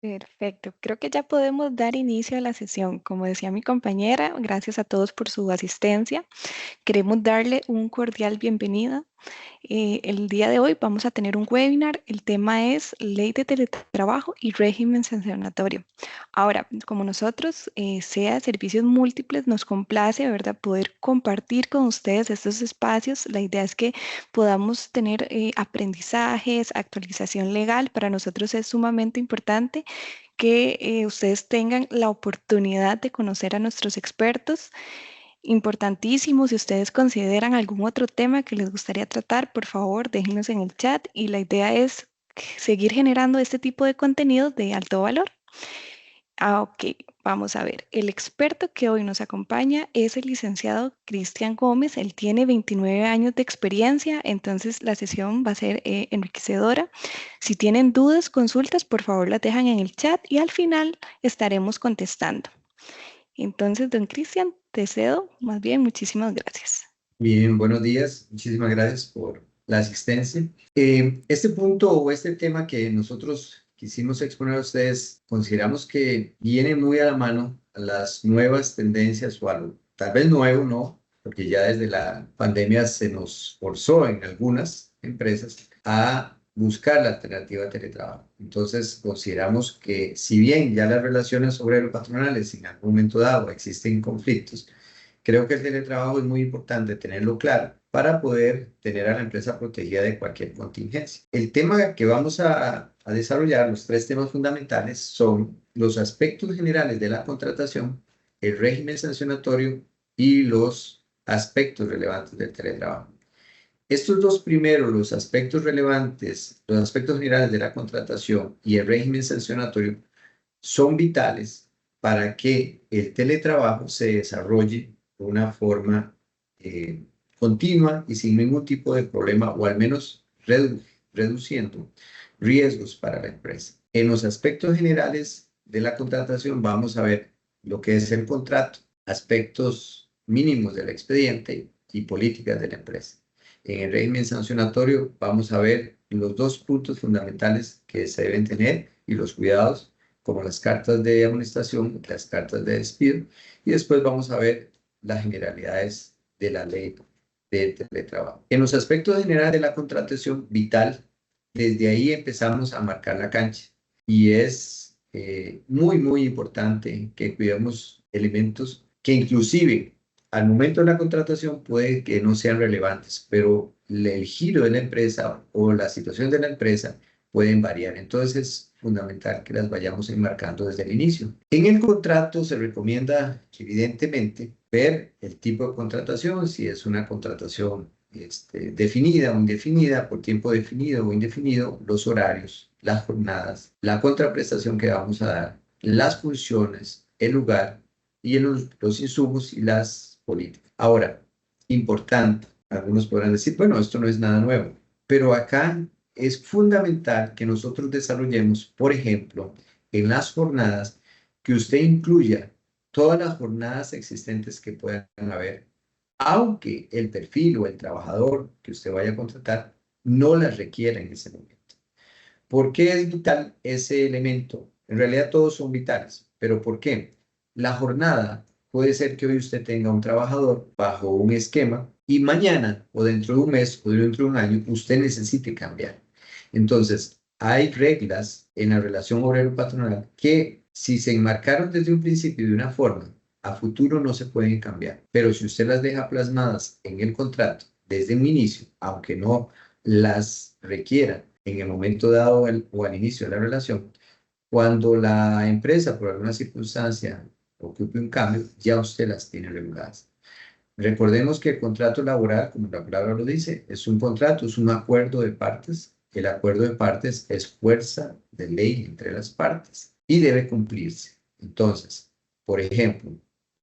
Perfecto, creo que ya podemos dar inicio a la sesión. Como decía mi compañera, gracias a todos por su asistencia. Queremos darle un cordial bienvenida. El día de hoy vamos a tener un webinar. El tema es Ley de Teletrabajo y Régimen Sancionatorio. Ahora, como nosotros, SEA Servicios Múltiples, nos complace, ¿verdad?, poder compartir con ustedes estos espacios. La idea es que podamos tener aprendizajes, actualización legal. Para nosotros es sumamente importante que ustedes tengan la oportunidad de conocer a nuestros expertos. Importantísimo, si ustedes consideran algún otro tema que les gustaría tratar, por favor, déjenos en el chat y la idea es seguir generando este tipo de contenidos de alto valor. Ok, vamos a ver. El experto que hoy nos acompaña es el licenciado Cristian Gómez. Él tiene 29 años de experiencia, entonces la sesión va a ser enriquecedora. Si tienen dudas, consultas, por favor las dejan en el chat y al final estaremos contestando. Entonces, don Cristian, te cedo, más bien, muchísimas gracias. Bien, buenos días. Muchísimas gracias por la asistencia. Este punto o este tema que nosotros quisimos exponer a ustedes, consideramos que viene muy a la mano a las nuevas tendencias o algo, tal vez nuevo, ¿no? Porque ya desde la pandemia se nos forzó en algunas empresas a buscar la alternativa de teletrabajo. Entonces, consideramos que si bien ya las relaciones obrero-patronales en algún momento dado existen conflictos, creo que el teletrabajo es muy importante tenerlo claro para poder tener a la empresa protegida de cualquier contingencia. El tema que vamos a desarrollar, los tres temas fundamentales, son los aspectos generales de la contratación, el régimen sancionatorio y los aspectos relevantes del teletrabajo. Estos dos primeros, los aspectos relevantes, los aspectos generales de la contratación y el régimen sancionatorio, son vitales para que el teletrabajo se desarrolle de una forma continua y sin ningún tipo de problema, o al menos reduciendo riesgos para la empresa. En los aspectos generales de la contratación vamos a ver lo que es el contrato, aspectos mínimos del expediente y políticas de la empresa. En el régimen sancionatorio vamos a ver los dos puntos fundamentales que se deben tener y los cuidados, como las cartas de amonestación, las cartas de despido, y después vamos a ver las generalidades de la ley de teletrabajo. En los aspectos generales de la contratación vital, desde ahí empezamos a marcar la cancha y es muy importante que cuidemos elementos que inclusive al momento de la contratación puede que no sean relevantes, pero el giro de la empresa o la situación de la empresa pueden variar. Entonces es fundamental que las vayamos enmarcando desde el inicio. En el contrato se recomienda, evidentemente, ver el tipo de contratación, si es una contratación definida o indefinida, por tiempo definido o indefinido, los horarios, las jornadas, la contraprestación que vamos a dar, las funciones, el lugar y los insumos y las políticas. Ahora, importante, algunos podrán decir, bueno, esto no es nada nuevo, pero acá es fundamental que nosotros desarrollemos, por ejemplo, en las jornadas, que usted incluya todas las jornadas existentes que puedan haber, aunque el perfil o el trabajador que usted vaya a contratar no las requiera en ese momento. ¿Por qué es vital ese elemento? En realidad todos son vitales, pero ¿por qué? La jornada puede ser que hoy usted tenga un trabajador bajo un esquema y mañana o dentro de un mes o dentro de un año usted necesite cambiar. Entonces, hay reglas en la relación obrero-patronal que si se enmarcaron desde un principio de una forma, a futuro no se pueden cambiar. Pero si usted las deja plasmadas en el contrato desde un inicio, aunque no las requiera en el momento dado o al inicio de la relación, cuando la empresa por alguna circunstancia ocupe un cambio, ya usted las tiene reguladas. Recordemos que el contrato laboral, como la palabra lo dice, es un contrato, es un acuerdo de partes. El acuerdo de partes es fuerza de ley entre las partes y debe cumplirse. Entonces, por ejemplo,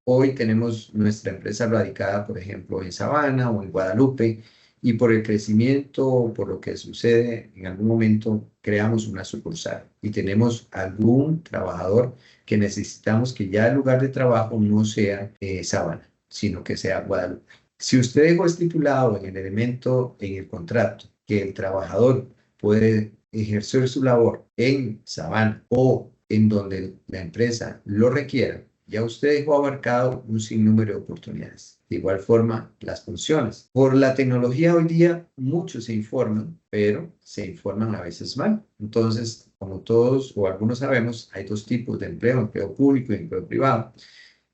hoy tenemos nuestra empresa radicada, por ejemplo, en Sabana o en Guadalupe, y por el crecimiento o por lo que sucede, en algún momento creamos una sucursal y tenemos algún trabajador que necesitamos que ya el lugar de trabajo no sea Sabana, sino que sea Guadalupe. Si usted dejó estipulado en el elemento, en el contrato, que el trabajador puede ejercer su labor en Sabana o en donde la empresa lo requiera, ya usted dejó abarcado un sinnúmero de oportunidades. De igual forma, las funciones. Por la tecnología hoy día, muchos se informan, pero se informan a veces mal. Entonces, como todos o algunos sabemos, hay dos tipos de empleo público y empleo privado.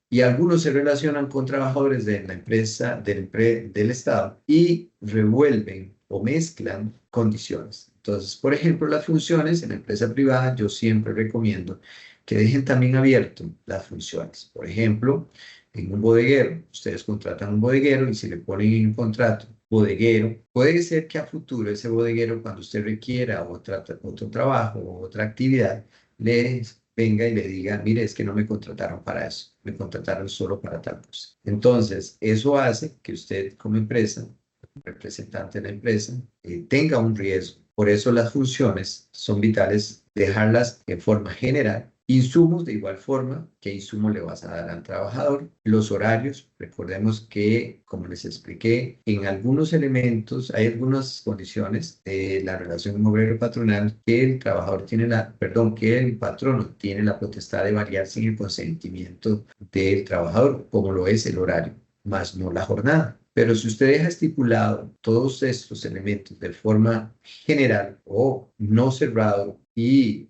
Y algunos se relacionan con trabajadores de la empresa, del Estado, y revuelven o mezclan condiciones. Entonces, por ejemplo, las funciones en la empresa privada, yo siempre recomiendo que dejen también abierto las funciones. Por ejemplo, en un bodeguero, ustedes contratan un bodeguero y si le ponen en un contrato bodeguero, puede ser que a futuro ese bodeguero, cuando usted requiera otro trabajo o otra actividad, les venga y le diga, mire, es que no me contrataron para eso, me contrataron solo para tal cosa. Entonces, eso hace que usted como empresa, representante de la empresa, tenga un riesgo. Por eso las funciones son vitales, dejarlas en forma general. Insumos, de igual forma, ¿qué insumo le vas a dar al trabajador? Los horarios, recordemos que, como les expliqué, en algunos elementos hay algunas condiciones de la relación obrero-patronal que el trabajador tiene perdón, que el patrono tiene la potestad de variar sin el consentimiento del trabajador, como lo es el horario, más no la jornada. Pero si usted deja estipulado todos estos elementos de forma general o no cerrado y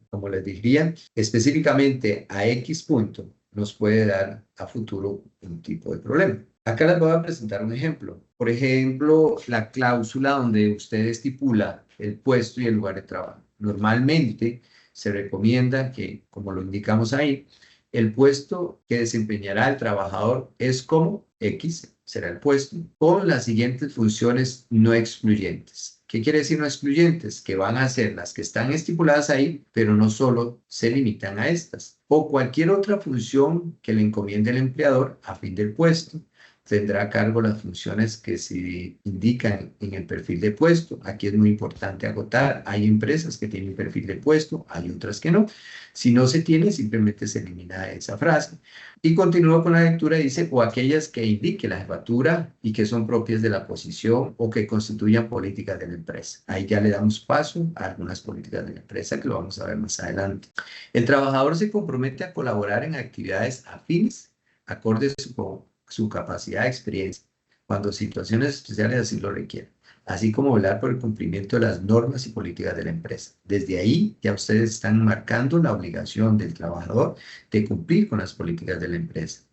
como les diría, específicamente a X punto, nos puede dar a futuro un tipo de problema. Acá les voy a presentar un ejemplo. Por ejemplo, la cláusula donde usted estipula el puesto y el lugar de trabajo. Normalmente se recomienda que, como lo indicamos ahí, el puesto que desempeñará el trabajador es como X, será el puesto, con las siguientes funciones no excluyentes. ¿Qué quiere decir no excluyentes? Que van a ser las que están estipuladas ahí, pero no solo se limitan a estas. O cualquier otra función que le encomiende el empleador a fin del puesto. Tendrá a cargo las funciones que se indican en el perfil de puesto. Aquí es muy importante acotar. Hay empresas que tienen perfil de puesto, hay otras que no. Si no se tiene, simplemente se elimina esa frase. Y continúo con la lectura, dice, o aquellas que indique la jefatura y que son propias de la posición o que constituyan políticas de la empresa. Ahí ya le damos paso a algunas políticas de la empresa que lo vamos a ver más adelante. El trabajador se compromete a colaborar en actividades afines, acordes a su capacidad de experiencia, cuando situaciones especiales así lo requieren, así como velar por el cumplimiento de las normas y políticas de la empresa. Desde ahí ya ustedes están marcando la obligación del trabajador de cumplir con las políticas de la empresa,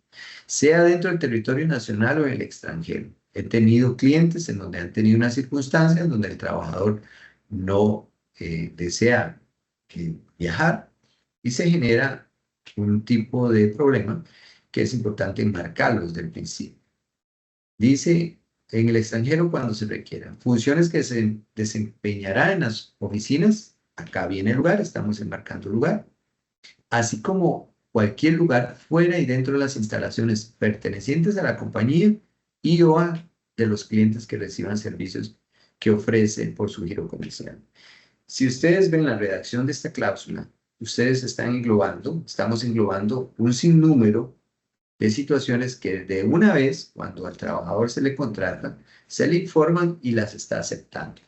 sea dentro del territorio nacional o en el extranjero. He tenido clientes en donde han tenido una circunstancia en donde el trabajador no desea viajar y se genera un tipo de problema que es importante enmarcarlo desde el principio. Dice, en el extranjero cuando se requiera. Funciones que se desempeñarán en las oficinas. Acá viene el lugar, estamos enmarcando el lugar. Así como cualquier lugar fuera y dentro de las instalaciones pertenecientes a la compañía y o a de los clientes que reciban servicios que ofrecen por su giro comercial. Si ustedes ven la redacción de esta cláusula, ustedes estamos englobando un sinnúmero de situaciones que de una vez, cuando al trabajador se le contrata, se le informan y las está aceptando.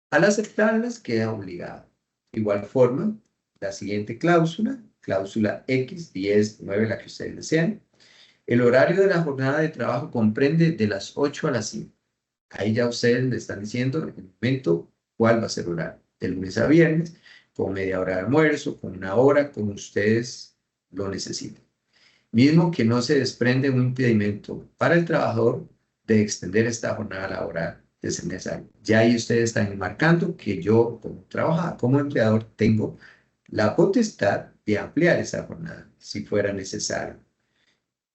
Al aceptarlas, queda obligado. De igual forma, la siguiente cláusula, cláusula X, 10, 9, la que ustedes desean, el horario de la jornada de trabajo comprende de las 8 a las 5. Ahí ya ustedes le están diciendo en el momento cuál va a ser el horario, de lunes a viernes, con media hora de almuerzo, con una hora, como ustedes lo necesiten. Mismo que no se desprende un impedimento para el trabajador de extender esta jornada laboral de ser necesario. Ya ahí ustedes están enmarcando que yo como trabajador, como empleador, tengo la potestad de ampliar esa jornada si fuera necesario.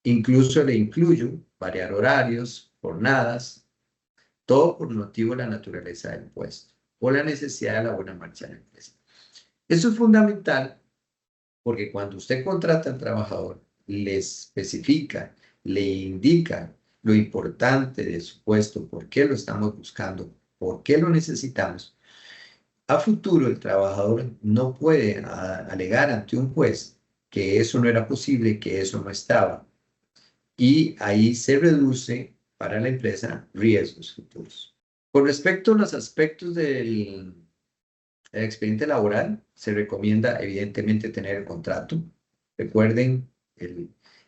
Incluso le incluyo variar horarios, jornadas, todo por motivo de la naturaleza del puesto o la necesidad de la buena marcha de la empresa. Eso es fundamental porque cuando usted contrata al trabajador, le especifica, le indica lo importante de su puesto, por qué lo estamos buscando, por qué lo necesitamos. A futuro, el trabajador no puede alegar ante un juez que eso no era posible, que eso no estaba. Y ahí se reduce para la empresa riesgos futuros. Con respecto a los aspectos del El expediente laboral se recomienda evidentemente tener el contrato. Recuerden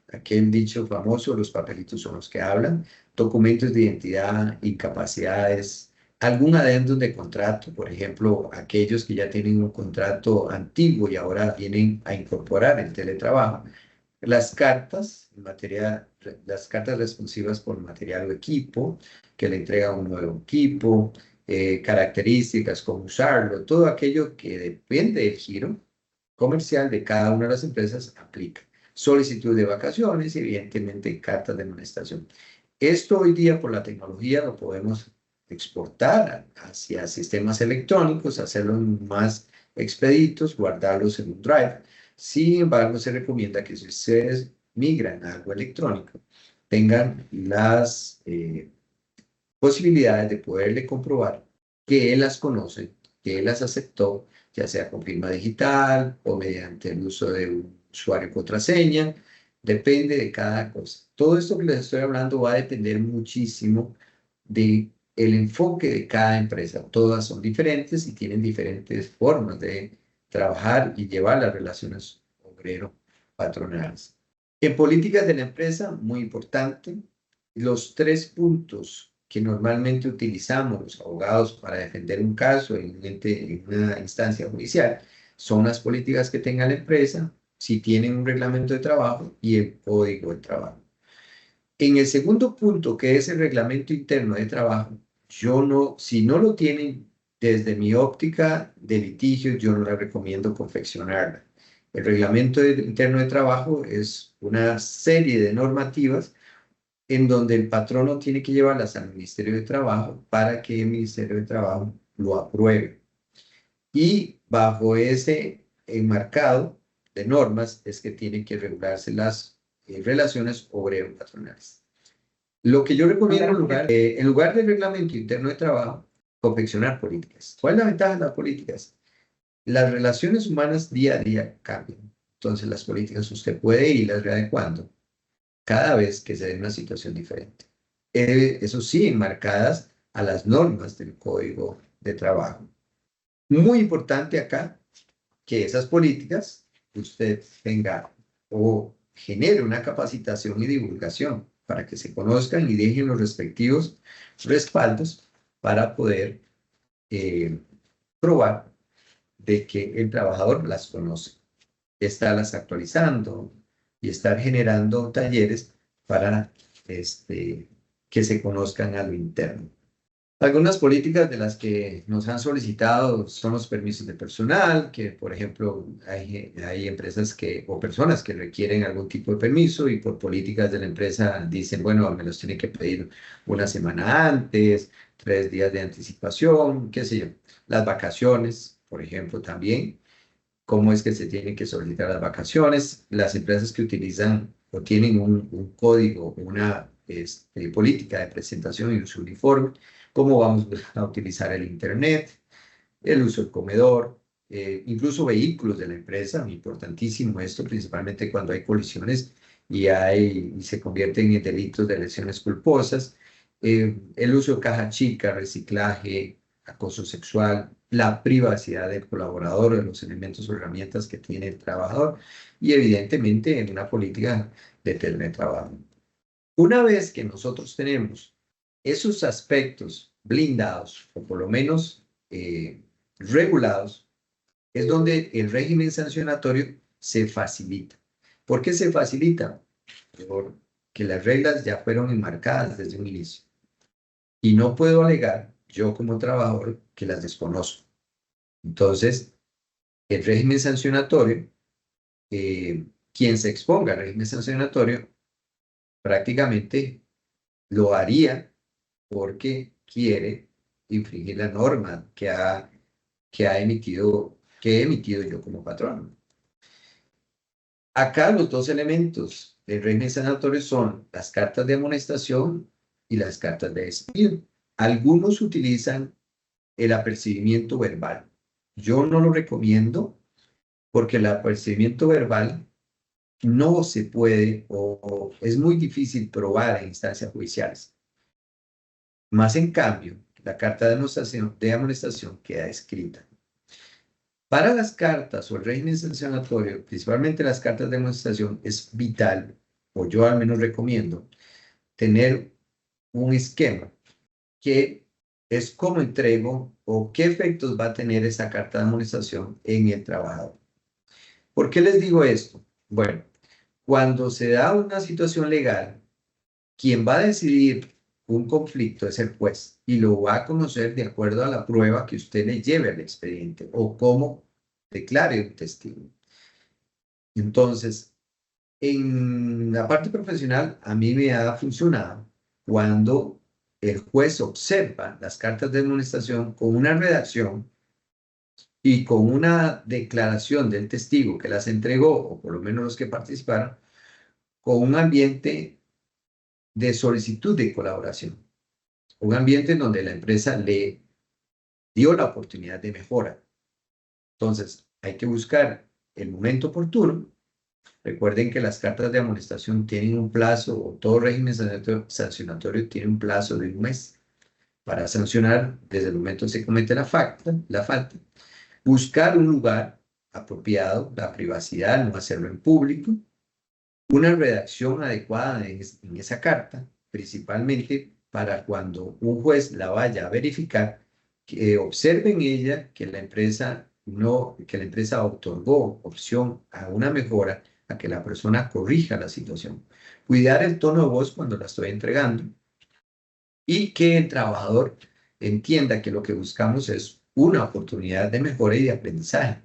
aquel dicho famoso, los papelitos son los que hablan, documentos de identidad, incapacidades, algún adendum de contrato, por ejemplo, aquellos que ya tienen un contrato antiguo y ahora vienen a incorporar el teletrabajo. Las cartas, las cartas responsivas por material o equipo, que le entrega un nuevo equipo, características, cómo usarlo, todo aquello que depende del giro comercial de cada una de las empresas aplica. Solicitud de vacaciones y evidentemente cartas de amonestación. Esto hoy día por la tecnología lo podemos exportar hacia sistemas electrónicos, hacerlos más expeditos, guardarlos en un drive. Sin embargo, se recomienda que si ustedes migran a algo electrónico, tengan las posibilidades de poderle comprobar que él las conoce, que él las aceptó, ya sea con firma digital o mediante el uso de un usuario y contraseña, depende de cada cosa. Todo esto que les estoy hablando va a depender muchísimo de el enfoque de cada empresa. Todas son diferentes y tienen diferentes formas de trabajar y llevar las relaciones obrero-patronales. En políticas de la empresa, muy importante, los tres puntos que normalmente utilizamos los abogados para defender un caso en una instancia judicial son las políticas que tenga la empresa, si tienen un reglamento de trabajo y el código de trabajo. En el segundo punto, que es el reglamento interno de trabajo, yo no, si no lo tienen desde mi óptica de litigio, yo no la recomiendo confeccionarla. El reglamento interno de trabajo es una serie de normativas en donde el patrono tiene que llevarlas al Ministerio de Trabajo para que el Ministerio de Trabajo lo apruebe. Y bajo ese enmarcado de normas es que tienen que regularse las relaciones obrero-patronales. Lo que yo recomiendo en lugar del reglamento interno de trabajo, confeccionar políticas. ¿Cuál es la ventaja de las políticas? Las relaciones humanas día a día cambian. Entonces las políticas usted puede irlas readecuando cada vez que se dé una situación diferente. Eso sí, enmarcadas a las normas del Código de Trabajo. Muy importante acá que esas políticas usted tenga o genere una capacitación y divulgación para que se conozcan y dejen los respectivos respaldos para poder probar de que el trabajador las conoce, estarlas actualizando y estar generando talleres para que se conozcan a lo interno. Algunas políticas de las que nos han solicitado son los permisos de personal, que por ejemplo hay empresas o personas que requieren algún tipo de permiso y por políticas de la empresa dicen, bueno, me los tienen que pedir una semana antes, 3 días de anticipación, qué sé yo. Las vacaciones, por ejemplo, también, cómo es que se tienen que solicitar las vacaciones. Las empresas que utilizan o tienen un código, una política de presentación y uso uniforme, cómo vamos a utilizar el Internet, el uso del comedor, incluso vehículos de la empresa, importantísimo esto, principalmente cuando hay colisiones y se convierten en delitos de lesiones culposas, el uso de caja chica, reciclaje, acoso sexual, la privacidad del colaborador, de los elementos o herramientas que tiene el trabajador y evidentemente en una política de teletrabajo. Una vez que nosotros tenemos esos aspectos blindados o por lo menos regulados, es donde el régimen sancionatorio se facilita. ¿Por qué se facilita? Porque las reglas ya fueron enmarcadas desde un inicio. Y no puedo alegar, yo como trabajador, que las desconozco. Entonces, el régimen sancionatorio, quien se exponga al régimen sancionatorio, prácticamente lo haría porque quiere infringir la norma que he emitido yo como patrón. Acá los dos elementos del régimen sancionatorio son las cartas de amonestación y las cartas de despido. Algunos utilizan el apercibimiento verbal. Yo no lo recomiendo porque el apercibimiento verbal no se puede o es muy difícil probar en instancias judiciales. Más en cambio, la carta de amonestación queda escrita. Para las cartas o el régimen sancionatorio, principalmente las cartas de amonestación, es vital, o yo al menos recomiendo, tener un esquema que es cómo entrego o qué efectos va a tener esa carta de amonestación en el trabajador. ¿Por qué les digo esto? Bueno, cuando se da una situación legal, quien va a decidir un conflicto es el juez y lo va a conocer de acuerdo a la prueba que usted le lleve al expediente o cómo declare un testigo. Entonces, en la parte profesional, a mí me ha funcionado cuando el juez observa las cartas de amonestación con una redacción y con una declaración del testigo que las entregó, o por lo menos los que participaron, con un ambiente de solicitud de colaboración, un ambiente en donde la empresa le dio la oportunidad de mejora. Entonces, hay que buscar el momento oportuno. Recuerden que las cartas de amonestación tienen un plazo, o todo régimen sancionatorio tiene un plazo de un mes para sancionar desde el momento que se comete la falta. Buscar un lugar apropiado, la privacidad, no hacerlo en público, una redacción adecuada en esa carta, principalmente para cuando un juez la vaya a verificar, que observe en ella que la empresa otorgó opción a una mejora, a que la persona corrija la situación. Cuidar el tono de voz cuando la estoy entregando y que el trabajador entienda que lo que buscamos es una oportunidad de mejora y de aprendizaje,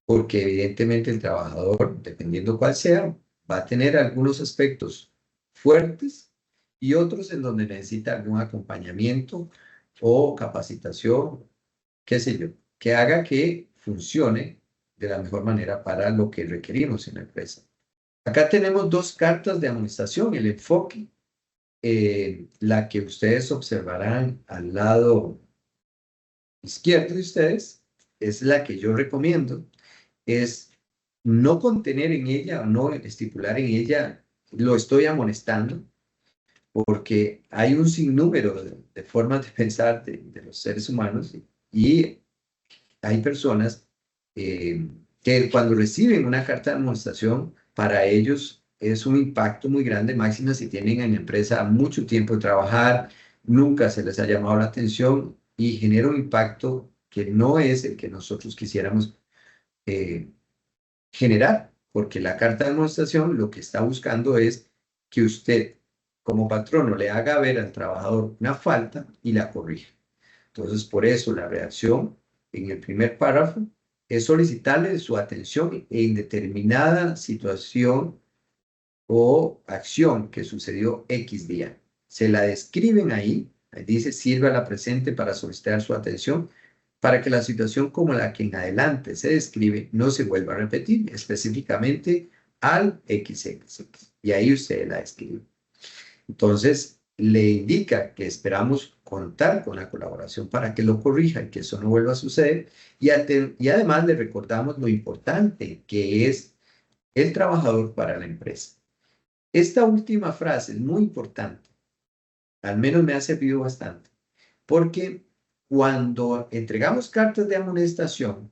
porque evidentemente el trabajador, dependiendo cuál sea, va a tener algunos aspectos fuertes y otros en donde necesita algún acompañamiento o capacitación, qué sé yo, que haga que funcione de la mejor manera para lo que requerimos en la empresa. Acá tenemos dos cartas de amonestación, el enfoque, la que ustedes observarán al lado izquierdo de ustedes, es la que yo recomiendo, es no contener en ella o no estipular en ella, lo estoy amonestando, porque hay un sinnúmero de formas de pensar de los seres humanos y hay personas que cuando reciben una carta de amonestación, para ellos es un impacto muy grande, máxima si tienen en la empresa mucho tiempo de trabajar, nunca se les ha llamado la atención y genera un impacto que no es el que nosotros quisiéramos eh, generar, porque la carta de amonestación lo que está buscando es que usted, como patrono, le haga ver al trabajador una falta y la corrija. Entonces, por eso la reacción en el primer párrafo es solicitarle su atención en determinada situación o acción que sucedió X día. Se la describen ahí, dice, sirve a la presente para solicitar su atención para que la situación como la que en adelante se describe no se vuelva a repetir, específicamente al XXX. Y ahí usted la describe. Entonces, le indica que esperamos contar con la colaboración para que lo corrija y que eso no vuelva a suceder. Y además le recordamos lo importante que es el trabajador para la empresa. Esta última frase es muy importante, al menos me ha servido bastante, porque cuando entregamos cartas de amonestación,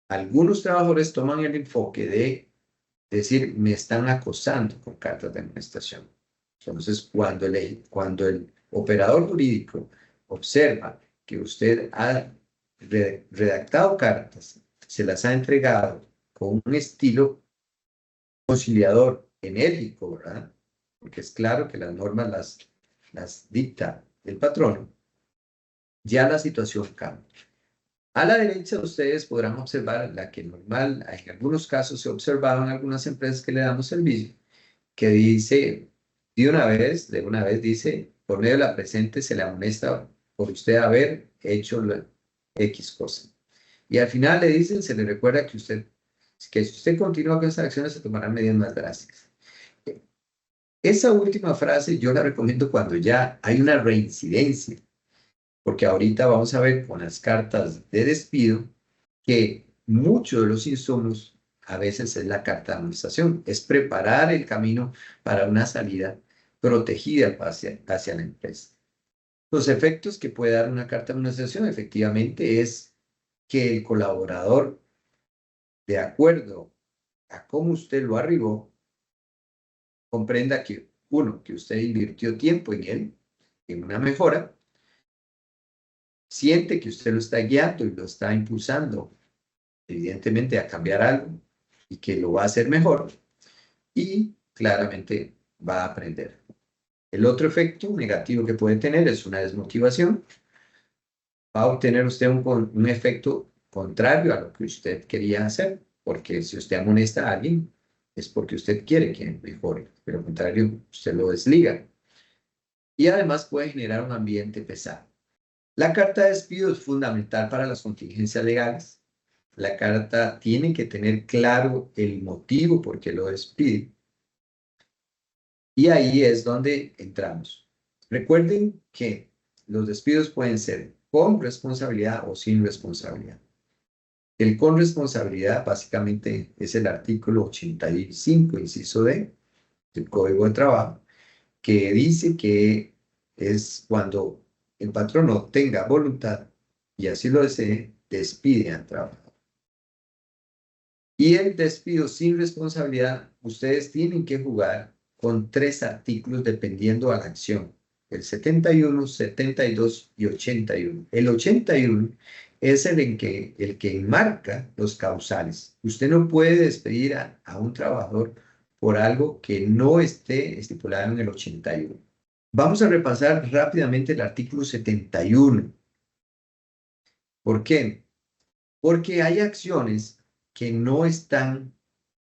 algunos trabajadores toman el enfoque de decir, me están acosando con cartas de amonestación. Entonces, cuando el operador jurídico observa que usted ha redactado cartas, se las ha entregado con un estilo conciliador enérgico, ¿verdad? Porque es claro que las normas las dicta el patrón, ya la situación cambia. A la derecha ustedes podrán observar la que normal, en algunos casos se observaba en algunas empresas que le damos servicio, que dice, de una vez dice, por medio de la presente se le amonesta por usted haber hecho la X cosa. Y al final le dicen, se le recuerda que si usted continúa con esas acciones se tomarán medidas más drásticas. Esa última frase yo la recomiendo cuando ya hay una reincidencia, porque ahorita vamos a ver con las cartas de despido que muchos de los insumos a veces es la carta de amonestación, es preparar el camino para una salida protegida hacia la empresa. Los efectos que puede dar una carta de amonestación efectivamente es que el colaborador de acuerdo a cómo usted lo arribó, comprenda que, uno, que usted invirtió tiempo en él, en una mejora, siente que usted lo está guiando y lo está impulsando, evidentemente, a cambiar algo y que lo va a hacer mejor y claramente va a aprender. El otro efecto negativo que puede tener es una desmotivación. Va a obtener usted un efecto contrario a lo que usted quería hacer, porque si usted amonesta a alguien, es porque usted quiere que mejore, pero al contrario, usted lo desliga. Y además puede generar un ambiente pesado. La carta de despido es fundamental para las contingencias legales. La carta tiene que tener claro el motivo por qué lo despide. Y ahí es donde entramos. Recuerden que los despidos pueden ser con responsabilidad o sin responsabilidad. El con responsabilidad básicamente es el artículo 85, inciso D, del Código de Trabajo, que dice que es cuando el patrono tenga voluntad y así lo desee, despide al trabajador. Y el despido sin responsabilidad, ustedes tienen que jugar con 3 artículos dependiendo a la acción. El 71, 72 y 81. El 81 es el que enmarca los causales. Usted no puede despedir a un trabajador por algo que no esté estipulado en el 81. Vamos a repasar rápidamente el artículo 71. ¿Por qué? Porque hay acciones que no están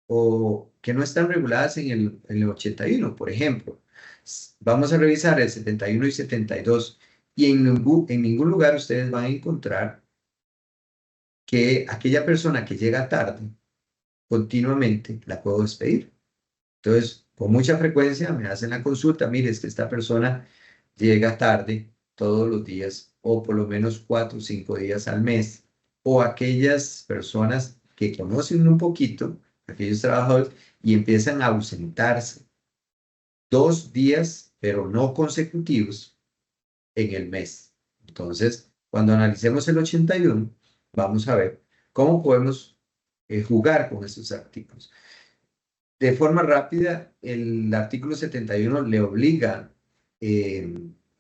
o que no están reguladas en el 81. Por ejemplo, vamos a revisar el 71 y 72 y en ningún lugar ustedes van a encontrar que aquella persona que llega tarde continuamente la puedo despedir. Entonces, con mucha frecuencia me hacen la consulta, mire, es que esta persona llega tarde todos los días o por lo menos 4 o 5 días al mes, o aquellas personas que conocen un poquito, aquellos trabajadores, y empiezan a ausentarse 2 días, pero no consecutivos, en el mes. Entonces, cuando analicemos el 81, vamos a ver cómo podemos jugar con estos artículos. De forma rápida, el artículo 71 le obliga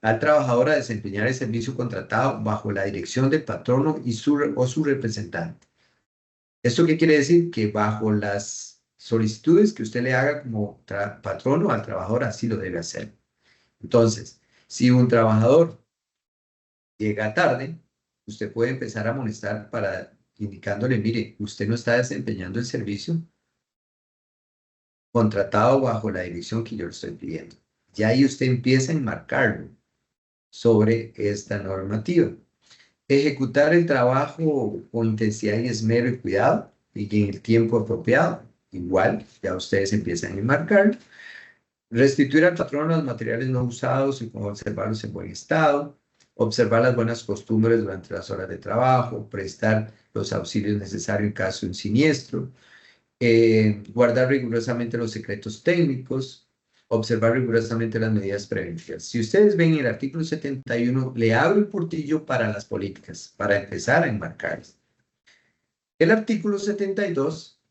al trabajador a desempeñar el servicio contratado bajo la dirección del patrono o su representante. ¿Esto qué quiere decir? Que bajo las solicitudes que usted le haga como patrono al trabajador, así lo debe hacer. Entonces, si un trabajador llega tarde, usted puede empezar a amonestar para indicándole, mire, usted no está desempeñando el servicio contratado bajo la dirección que yo le estoy pidiendo. Ya ahí usted empieza a enmarcarlo sobre esta normativa. Ejecutar el trabajo con intensidad y esmero y cuidado y en el tiempo apropiado. Igual, ya ustedes empiezan a enmarcar. Restituir al patrón los materiales no usados y conservarlos en buen estado. Observar las buenas costumbres durante las horas de trabajo. Prestar los auxilios necesarios en caso de un siniestro. Guardar rigurosamente los secretos técnicos, observar rigurosamente las medidas preventivas. Si ustedes ven el artículo 71, le abro el portillo para las políticas, para empezar a enmarcar. El artículo 72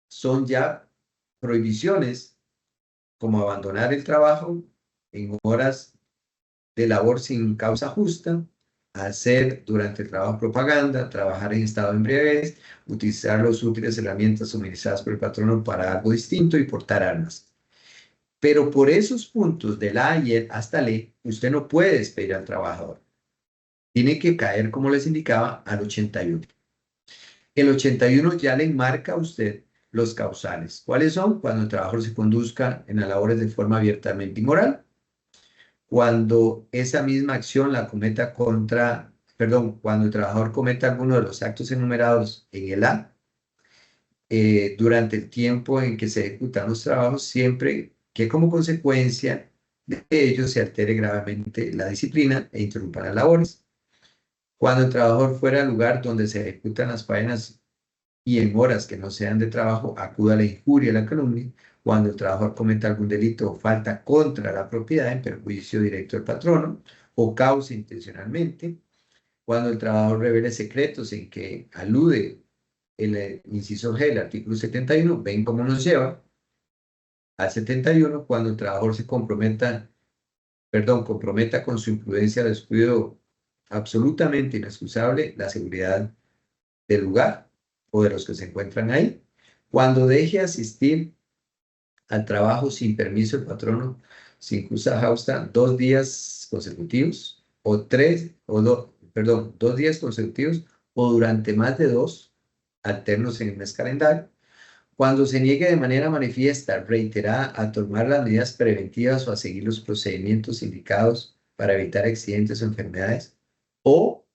son ya prohibiciones como abandonar el trabajo en horas de labor sin causa justa, hacer durante el trabajo propaganda, trabajar en estado de embriaguez, utilizar los útiles herramientas suministradas por el patrono para algo distinto y portar armas. Pero por esos puntos de la A hasta la E, usted no puede despedir al trabajador. Tiene que caer, como les indicaba, al 81. El 81 ya le enmarca a usted los causales. ¿Cuáles son? Cuando el trabajador se conduzca en las labores de forma abiertamente inmoral, cuando esa misma acción la cometa cuando el trabajador cometa alguno de los actos enumerados en el A, durante el tiempo en que se ejecutan los trabajos, siempre que como consecuencia de ello se altere gravemente la disciplina e interrumpa las labores. Cuando el trabajador fuera al lugar donde se ejecutan las faenas y en horas que no sean de trabajo, acuda a la injuria y la calumnia. Cuando el trabajador cometa algún delito o falta contra la propiedad en perjuicio directo del patrono o cause intencionalmente. Cuando el trabajador revele secretos en que alude el inciso G del artículo 71, ven cómo nos lleva al 71 cuando el trabajador se comprometa, perdón, comprometa con su imprudencia o descuido absolutamente inexcusable la seguridad del lugar o de los que se encuentran ahí. Cuando deje asistir al trabajo sin permiso del patrono, sin justa causa, 2 días consecutivos o perdón, 2 días consecutivos o durante más de 2 alternos en el mes calendario. Cuando se niegue de manera manifiesta, reiterada, a tomar las medidas preventivas o a seguir los procedimientos indicados para evitar accidentes o enfermedades, o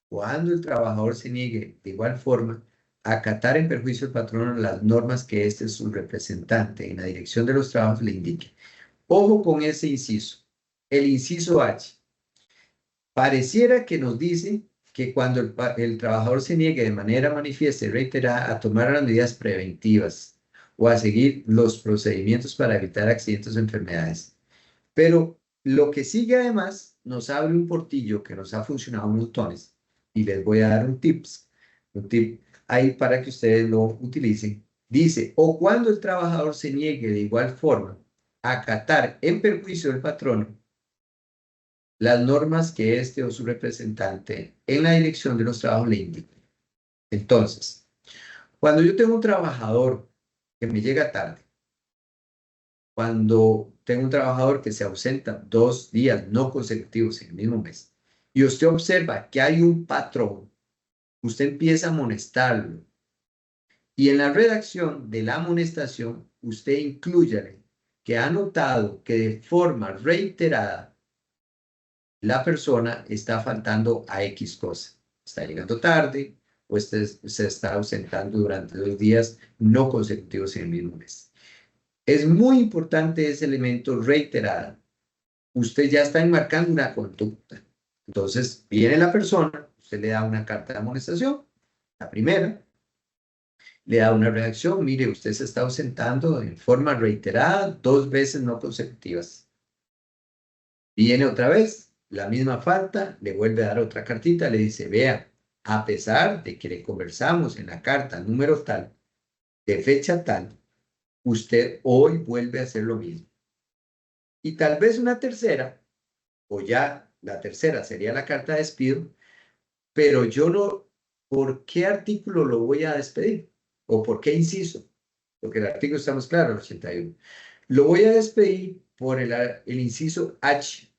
cuando el trabajador se niegue de igual forma a acatar en perjuicio del patrono las normas que este su representante en la dirección de los trabajos le indique. Ojo con ese inciso. El inciso H. Pareciera que nos dice que cuando el trabajador se niegue de manera manifiesta y reiterada a tomar las medidas preventivas o a seguir los procedimientos para evitar accidentes o enfermedades. Pero lo que sigue además nos abre un portillo que nos ha funcionado montones y les voy a dar un tip ahí para que ustedes lo utilicen. Dice, o cuando el trabajador se niegue de igual forma a acatar en perjuicio del patrono las normas que este o su representante en la dirección de los trabajos le indique. Entonces, cuando yo tengo un trabajador que me llega tarde, cuando tengo un trabajador que se ausenta 2 días no consecutivos en el mismo mes, y usted observa que hay un patrón, usted empieza a amonestarlo, y en la redacción de la amonestación, usted inclúyale que ha notado que de forma reiterada la persona está faltando a X cosa. Está llegando tarde o se está ausentando durante 2 días no consecutivos en el mismo mes. Es muy importante ese elemento reiterado. Usted ya está enmarcando una conducta. Entonces, viene la persona, usted le da una carta de amonestación, la primera, le da una redacción, mire, usted se está ausentando en forma reiterada 2 veces no consecutivas. Viene otra vez, la misma falta, le vuelve a dar otra cartita, le dice, vea, a pesar de que le conversamos en la carta número tal, de fecha tal, usted hoy vuelve a hacer lo mismo. Y tal vez una tercera, o ya la tercera sería la carta de despido, pero yo no, ¿por qué artículo lo voy a despedir? ¿O por qué inciso? Porque el artículo estamos claros, el 81. Lo voy a despedir por el inciso H.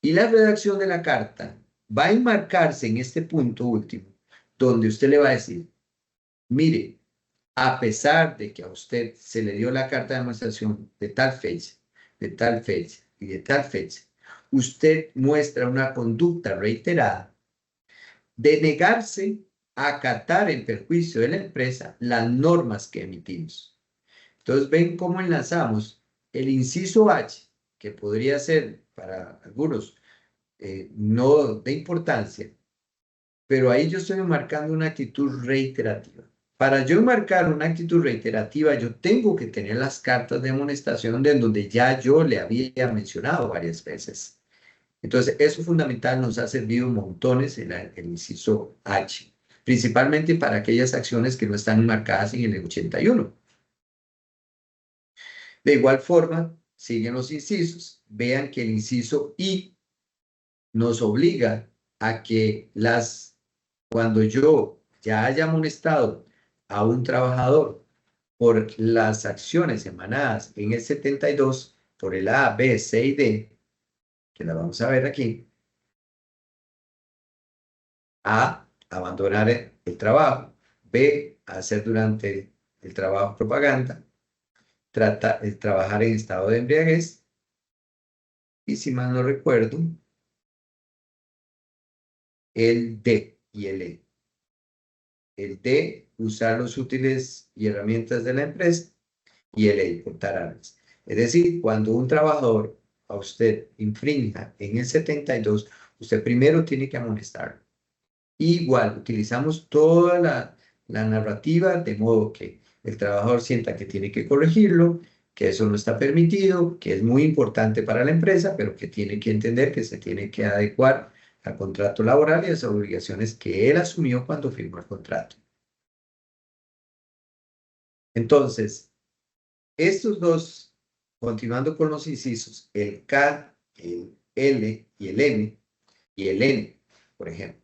Y la redacción de la carta va a enmarcarse en este punto último, donde usted le va a decir, mire, a pesar de que a usted se le dio la carta de amonestación de tal fecha, de tal fecha y de tal fecha, usted muestra una conducta reiterada de negarse a acatar en perjuicio de la empresa las normas que emitimos. Entonces, ven cómo enlazamos el inciso H, que podría ser para algunos no de importancia, pero ahí yo estoy marcando una actitud reiterativa. Para yo marcar una actitud reiterativa, yo tengo que tener las cartas de amonestación de donde ya yo le había mencionado varias veces. Entonces, eso fundamental nos ha servido montones en el inciso H, principalmente para aquellas acciones que no están marcadas en el 81. De igual forma, siguen los incisos. Vean que el inciso I nos obliga a que cuando yo ya haya amonestado a un trabajador por las acciones emanadas en el 72, por el A, B, C y D, que la vamos a ver aquí, A, abandonar el trabajo, B, hacer durante el trabajo propaganda, trabajar en estado de embriaguez, y si mal no recuerdo, el D y el E. El D, usar los útiles y herramientas de la empresa, y el E, importar armas. Es decir, cuando un trabajador a usted infrinja en el 72, usted primero tiene que amonestarlo. Igual, utilizamos toda la narrativa de modo que el trabajador sienta que tiene que corregirlo, que eso no está permitido, que es muy importante para la empresa, pero que tiene que entender que se tiene que adecuar al contrato laboral y a las obligaciones que él asumió cuando firmó el contrato. Entonces, estos dos, continuando con los incisos, el K, el L y el M, y el N, por ejemplo,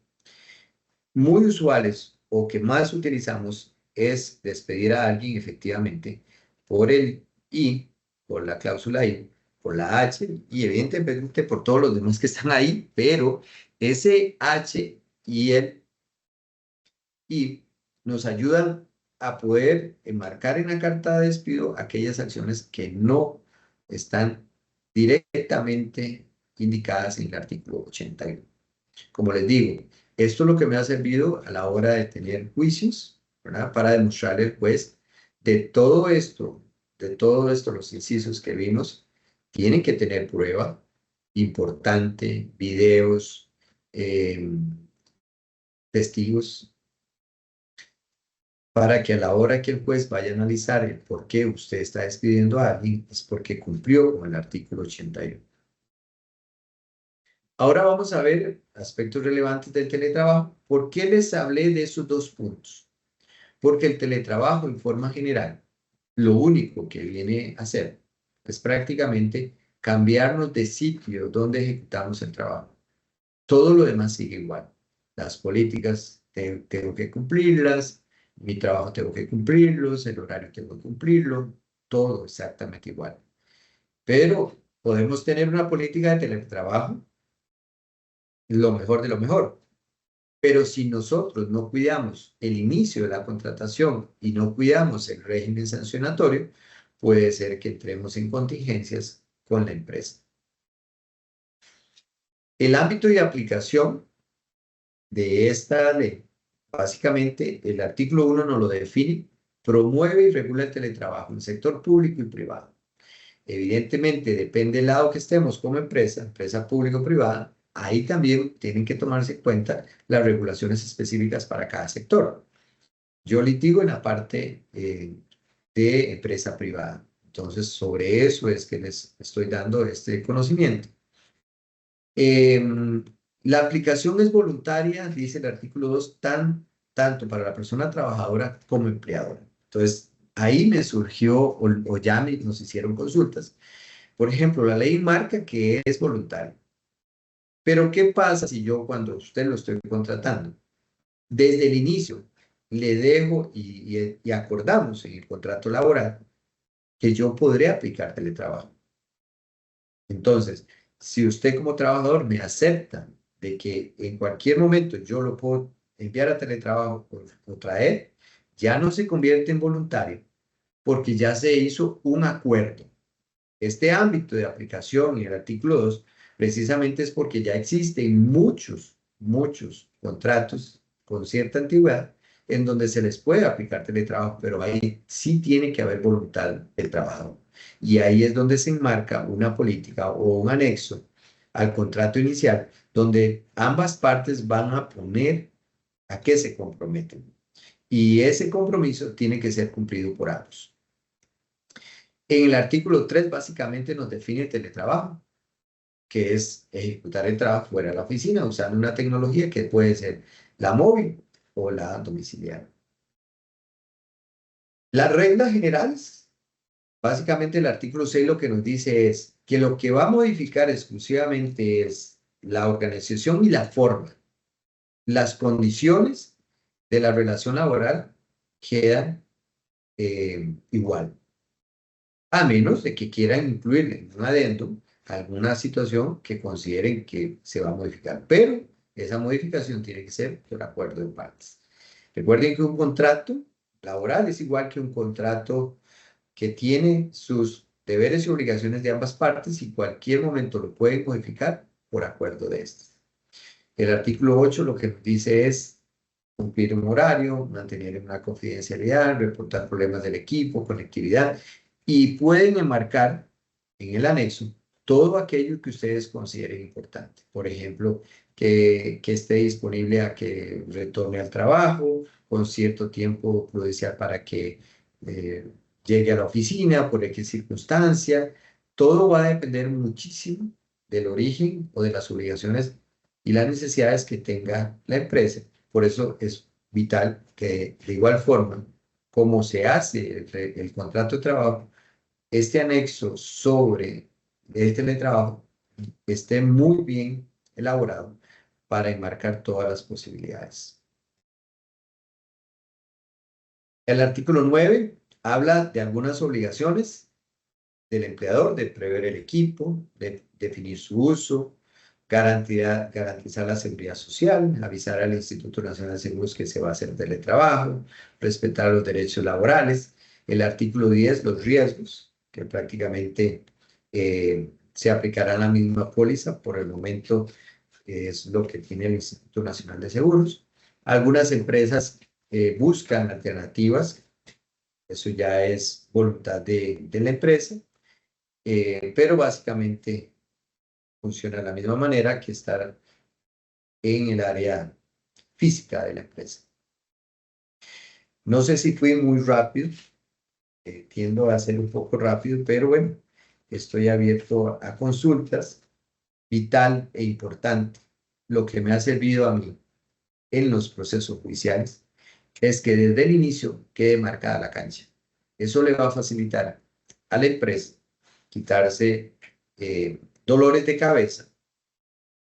muy usuales o que más utilizamos es despedir a alguien efectivamente por el I, por la cláusula I, por la H y evidentemente por todos los demás que están ahí, pero ese H y el I nos ayudan a poder enmarcar en la carta de despido aquellas acciones que no están directamente indicadas en el artículo 81. Como les digo, esto es lo que me ha servido a la hora de tener juicios, ¿verdad? Para demostrarle al juez de todo esto, los incisos que vimos, tienen que tener prueba importante, videos, testigos, para que a la hora que el juez vaya a analizar el por qué usted está despidiendo a alguien, es porque cumplió con el artículo 81. Ahora vamos a ver aspectos relevantes del teletrabajo. ¿Por qué les hablé de esos dos puntos? Porque el teletrabajo en forma general, lo único que viene a hacer es prácticamente cambiarnos de sitio donde ejecutamos el trabajo. Todo lo demás sigue igual. Las políticas tengo que cumplirlas, mi trabajo tengo que cumplirlos, el horario tengo que cumplirlo, todo exactamente igual. Pero podemos tener una política de teletrabajo, lo mejor de lo mejor. Pero si nosotros no cuidamos el inicio de la contratación y no cuidamos el régimen sancionatorio, puede ser que entremos en contingencias con la empresa. El ámbito de aplicación de esta ley, básicamente el artículo 1 nos lo define, promueve y regula el teletrabajo en el sector público y privado. Evidentemente, depende del lado que estemos como empresa, empresa pública o privada, ahí también tienen que tomarse en cuenta las regulaciones específicas para cada sector. Yo litigo en la parte de empresa privada. Entonces, sobre eso es que les estoy dando este conocimiento. La aplicación es voluntaria, dice el artículo 2, tanto para la persona trabajadora como empleadora. Entonces, ahí me surgió, o ya nos hicieron consultas. Por ejemplo, la ley marca que es voluntario. Pero, ¿qué pasa si yo cuando usted lo estoy contratando, desde el inicio, le dejo y acordamos en el contrato laboral que yo podré aplicar teletrabajo? Entonces, si usted como trabajador me acepta de que en cualquier momento yo lo puedo enviar a teletrabajo o traer, ya no se convierte en voluntario porque ya se hizo un acuerdo. Este ámbito de aplicación en el artículo 2 precisamente es porque ya existen muchos contratos con cierta antigüedad en donde se les puede aplicar teletrabajo, pero ahí sí tiene que haber voluntad del trabajador. Y ahí es donde se enmarca una política o un anexo al contrato inicial, donde ambas partes van a poner a qué se comprometen. Y ese compromiso tiene que ser cumplido por ambos. En el artículo 3 básicamente nos define el teletrabajo, que es ejecutar el trabajo fuera de la oficina usando una tecnología que puede ser la móvil o la domiciliaria. Las reglas generales, básicamente el artículo 6 lo que nos dice es que lo que va a modificar exclusivamente es la organización y la forma. Las condiciones de la relación laboral quedan igual, a menos de que quieran incluir en un adendum alguna situación que consideren que se va a modificar, pero esa modificación tiene que ser por acuerdo de partes. Recuerden que un contrato laboral es igual que un contrato que tiene sus deberes y obligaciones de ambas partes y cualquier momento lo pueden modificar por acuerdo de estas. El artículo 8 lo que nos dice es cumplir un horario, mantener una confidencialidad, reportar problemas del equipo, conectividad, y pueden enmarcar en el anexo todo aquello que ustedes consideren importante. Por ejemplo, que esté disponible a que retorne al trabajo con cierto tiempo prudencial para que llegue a la oficina por X circunstancia. Todo va a depender muchísimo del origen o de las obligaciones y las necesidades que tenga la empresa. Por eso es vital que de igual forma cómo se hace el contrato de trabajo, este anexo sobre el teletrabajo esté muy bien elaborado para enmarcar todas las posibilidades. El artículo 9 habla de algunas obligaciones del empleador, de prever el equipo, de definir su uso, garantizar la seguridad social, avisar al Instituto Nacional de Seguros que se va a hacer teletrabajo, respetar los derechos laborales. El artículo 10, los riesgos, que prácticamente se aplicará la misma póliza. Por el momento es lo que tiene el Instituto Nacional de Seguros. Algunas empresas buscan alternativas, eso ya es voluntad de la empresa, pero básicamente funciona de la misma manera que estar en el área física de la empresa. No sé si fui muy rápido, tiendo a ser un poco rápido, pero bueno, estoy abierto a consultas, vital e importante. Lo que me ha servido a mí en los procesos judiciales es que desde el inicio quede marcada la cancha. Eso le va a facilitar a la empresa quitarse dolores de cabeza,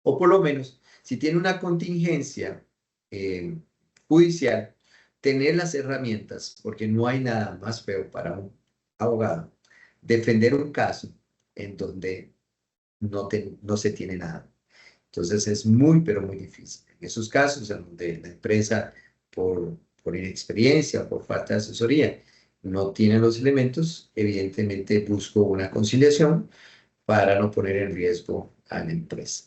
o por lo menos, si tiene una contingencia eh, judicial, tener las herramientas, porque no hay nada más feo para un abogado, defender un caso en donde no se tiene nada. Entonces es muy, pero muy difícil. En esos casos en donde la empresa, por inexperiencia, por falta de asesoría, no tiene los elementos, evidentemente busco una conciliación para no poner en riesgo a la empresa.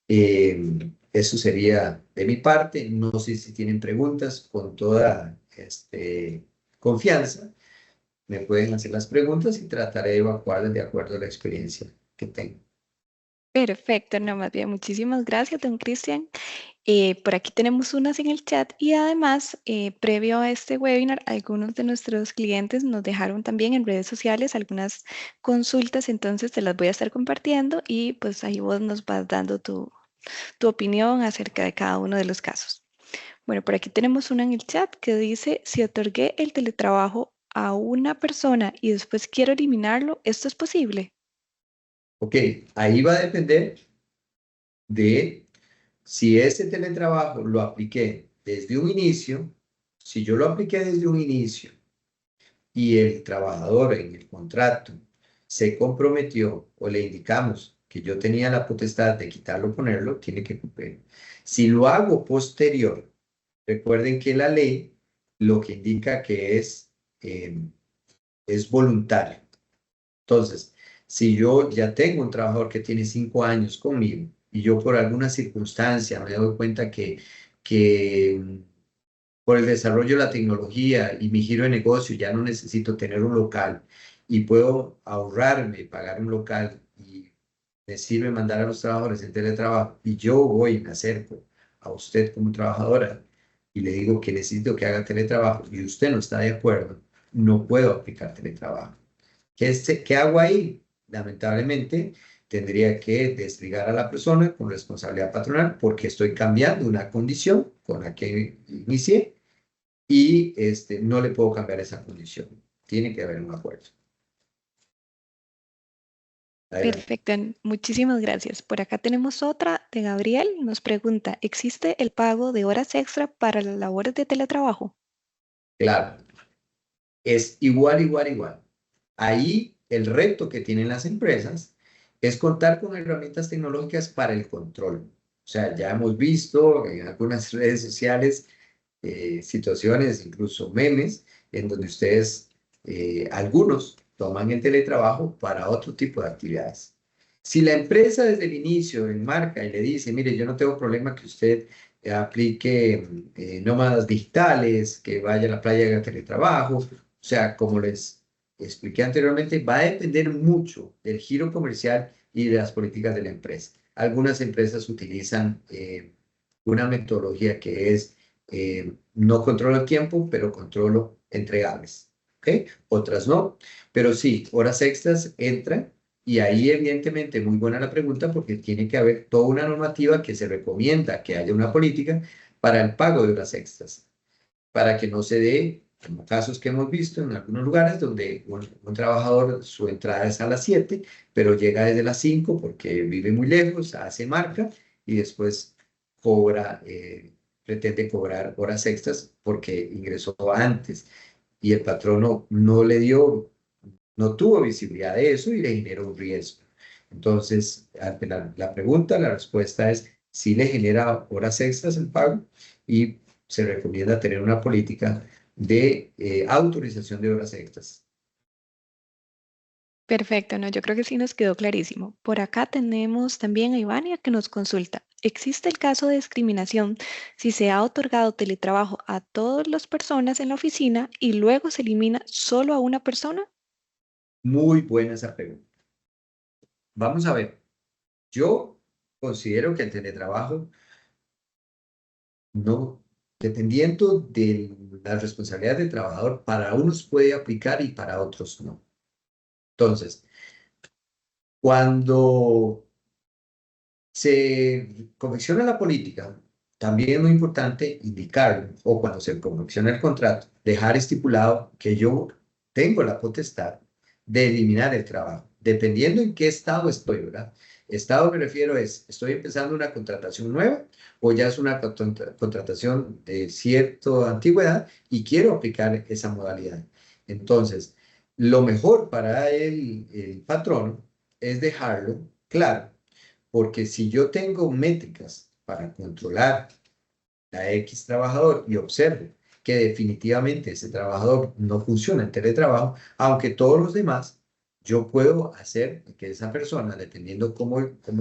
Eso sería de mi parte. No sé si tienen preguntas, con toda confianza. Me pueden hacer las preguntas y trataré de evacuarlas de acuerdo a la experiencia que tengo. Perfecto, no, más bien, muchísimas gracias, don Cristian. Por aquí tenemos unas en el chat y además, previo a este webinar, algunos de nuestros clientes nos dejaron también en redes sociales algunas consultas, entonces te las voy a estar compartiendo y pues ahí vos nos vas dando tu opinión acerca de cada uno de los casos. Bueno, por aquí tenemos una en el chat que dice, si otorgué el teletrabajo a una persona y después quiero eliminarlo, ¿esto es posible? Ok, ahí va a depender de si ese teletrabajo lo apliqué desde un inicio. Si yo lo apliqué desde un inicio y el trabajador en el contrato se comprometió o le indicamos que yo tenía la potestad de quitarlo o ponerlo, tiene que cumplir. Si lo hago posterior, recuerden que la ley lo que indica que es voluntario. Entonces, si yo ya tengo un trabajador que tiene 5 años conmigo y yo por alguna circunstancia me doy cuenta que por el desarrollo de la tecnología y mi giro de negocio ya no necesito tener un local y puedo ahorrarme, pagar un local y me sirve mandar a los trabajadores en teletrabajo y yo voy y me acerco a usted como trabajadora y le digo que necesito que haga teletrabajo y usted no está de acuerdo, no puedo aplicar teletrabajo. ¿Qué hago ahí? Lamentablemente, tendría que desligar a la persona con responsabilidad patronal porque estoy cambiando una condición con la que inicié y no le puedo cambiar esa condición. Tiene que haber un acuerdo. Adelante. Perfecto, muchísimas gracias. Por acá tenemos otra de Gabriel. Nos pregunta, ¿existe el pago de horas extra para las labores de teletrabajo? Claro, es igual, igual, igual. Ahí el reto que tienen las empresas es contar con herramientas tecnológicas para el control. O sea, ya hemos visto en algunas redes sociales situaciones, incluso memes, en donde ustedes, algunos, toman el teletrabajo para otro tipo de actividades. Si la empresa desde el inicio enmarca y le dice, mire, yo no tengo problema que usted aplique nómadas digitales, que vaya a la playa y haga teletrabajo, o sea, como les expliqué anteriormente, va a depender mucho del giro comercial y de las políticas de la empresa. Algunas empresas utilizan una metodología que es no controlo el tiempo, pero controlo entregables. ¿Ok? Otras no. Pero sí, horas extras entran y ahí evidentemente muy buena la pregunta porque tiene que haber toda una normativa que se recomienda que haya una política para el pago de horas extras, para que no se dé como casos que hemos visto en algunos lugares donde un trabajador, su entrada es a las 7, pero llega desde las 5 porque vive muy lejos, hace marca y después cobra, pretende cobrar horas extras porque ingresó antes y el patrono no le dio, no tuvo visibilidad de eso y le generó un riesgo. Entonces, ante la pregunta, la respuesta es sí le genera horas extras el pago y se recomienda tener una política de autorización de horas extras. Perfecto, no, yo creo que sí nos quedó clarísimo. Por acá tenemos también a Ivania que nos consulta. ¿Existe el caso de discriminación si se ha otorgado teletrabajo a todas las personas en la oficina y luego se elimina solo a una persona? Muy buena esa pregunta. Vamos a ver, yo considero que el teletrabajo no, dependiendo de las responsabilidades del trabajador, para unos puede aplicar y para otros no. Entonces, cuando se confecciona la política, también es muy importante indicarlo, o cuando se confecciona el contrato, dejar estipulado que yo tengo la potestad de eliminar el trabajo, dependiendo en qué estado estoy, ¿verdad? Estado me refiero es, estoy empezando una contratación nueva o ya es una contratación de cierta antigüedad y quiero aplicar esa modalidad. Entonces, lo mejor para el patrón es dejarlo claro porque si yo tengo métricas para controlar a X trabajador y observo que definitivamente ese trabajador no funciona en teletrabajo, aunque todos los demás, yo puedo hacer que esa persona, dependiendo cómo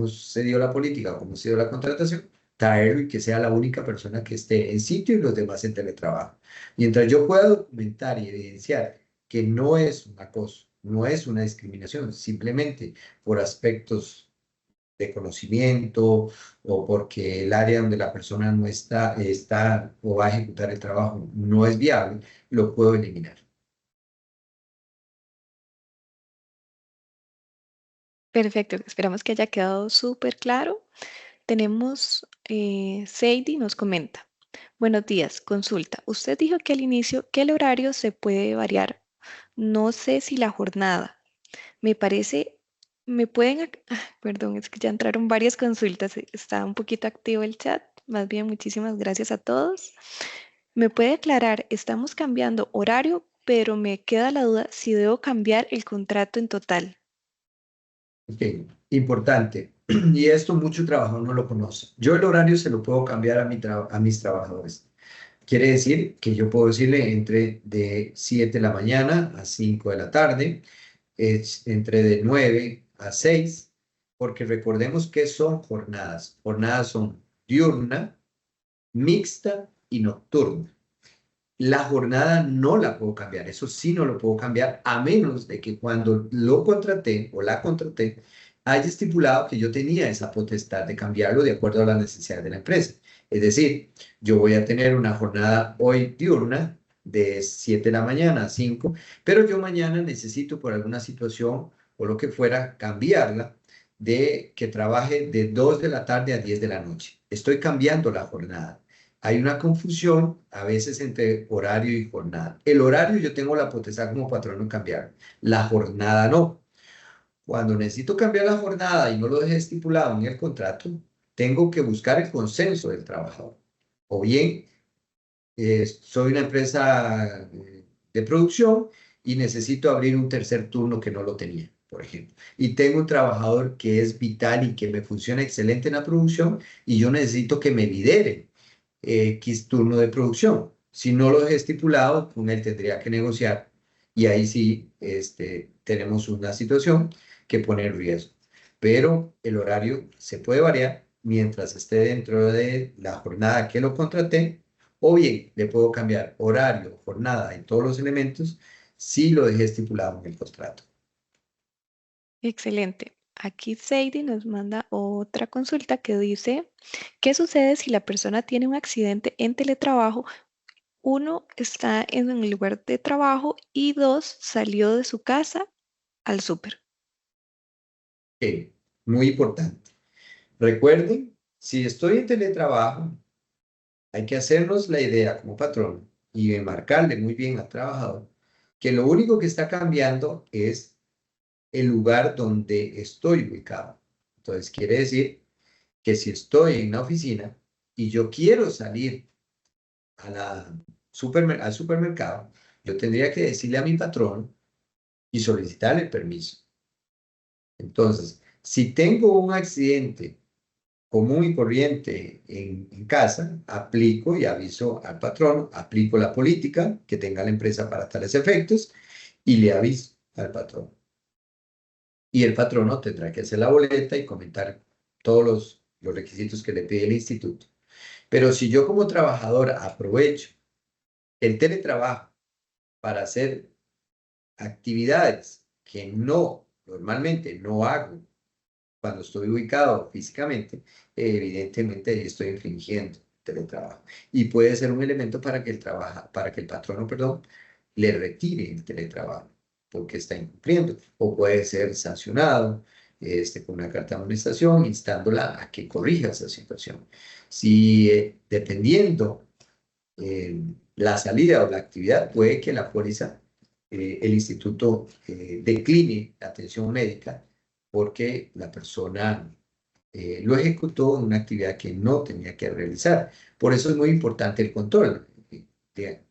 se dio la política, cómo se dio la contratación, traerlo y que sea la única persona que esté en sitio y los demás en teletrabajo. Mientras yo pueda documentar y evidenciar que no es un acoso, no es una discriminación, simplemente por aspectos de conocimiento o porque el área donde la persona no está o va a ejecutar el trabajo no es viable, lo puedo eliminar. Perfecto, esperamos que haya quedado súper claro. Tenemos Sadie nos comenta. Buenos días, consulta. Usted dijo que al inicio que el horario se puede variar. No sé si la jornada. Me parece, me pueden, perdón, es que ya entraron varias consultas. Está un poquito activo el chat. Más bien, muchísimas gracias a todos. ¿Me puede aclarar? Estamos cambiando horario, pero me queda la duda si debo cambiar el contrato en total. Ok, importante. Y esto mucho trabajador no lo conoce. Yo el horario se lo puedo cambiar a mis trabajadores. Quiere decir que yo puedo decirle entre de 7 de la mañana a 5 de la tarde, es entre de 9 a 6, porque recordemos que son jornadas. Jornadas son diurna, mixta y nocturna. La jornada no la puedo cambiar, eso sí no lo puedo cambiar, a menos de que cuando lo contraté o la contraté, haya estipulado que yo tenía esa potestad de cambiarlo de acuerdo a las necesidades de la empresa. Es decir, yo voy a tener una jornada hoy diurna de 7 de la mañana a 5, pero yo mañana necesito por alguna situación o lo que fuera cambiarla de que trabaje de 2 de la tarde a 10 de la noche. Estoy cambiando la jornada. Hay una confusión a veces entre horario y jornada. El horario yo tengo la potestad como patrón de cambiar, la jornada no. Cuando necesito cambiar la jornada y no lo dejé estipulado en el contrato, tengo que buscar el consenso del trabajador. O bien, soy una empresa de producción y necesito abrir un tercer turno que no lo tenía, por ejemplo. Y tengo un trabajador que es vital y que me funciona excelente en la producción y yo necesito que me lidere X turno de producción. Si no lo he estipulado, con él tendría que negociar y ahí sí tenemos una situación que pone en riesgo. Pero el horario se puede variar mientras esté dentro de la jornada que lo contraté, o bien le puedo cambiar horario, jornada y todos los elementos si lo dejé estipulado en el contrato. Excelente. Aquí Sadie nos manda otra consulta que dice, ¿qué sucede si la persona tiene un accidente en teletrabajo? Uno, está en el lugar de trabajo y dos, salió de su casa al súper. Muy importante. Recuerden, si estoy en teletrabajo, hay que hacernos la idea como patrón y enmarcarle muy bien al trabajador que lo único que está cambiando es el lugar donde estoy ubicado. Entonces, quiere decir que si estoy en una oficina y yo quiero salir a al supermercado, yo tendría que decirle a mi patrón y solicitarle el permiso. Entonces, si tengo un accidente común y corriente en casa, aplico y aviso al patrón, aplico la política que tenga la empresa para tales efectos y le aviso al patrón. Y el patrono tendrá que hacer la boleta y comentar todos los requisitos que le pide el instituto. Pero si yo como trabajador aprovecho el teletrabajo para hacer actividades que normalmente no hago cuando estoy ubicado físicamente, evidentemente estoy infringiendo teletrabajo. Y puede ser un elemento para que el patrono, perdón, le retire el teletrabajo, porque está incumpliendo. O puede ser sancionado con una carta de amonestación, instándola a que corrija esa situación. Si dependiendo la salida o la actividad, puede que la póliza, el instituto decline la atención médica porque la persona lo ejecutó en una actividad que no tenía que realizar. Por eso es muy importante el control.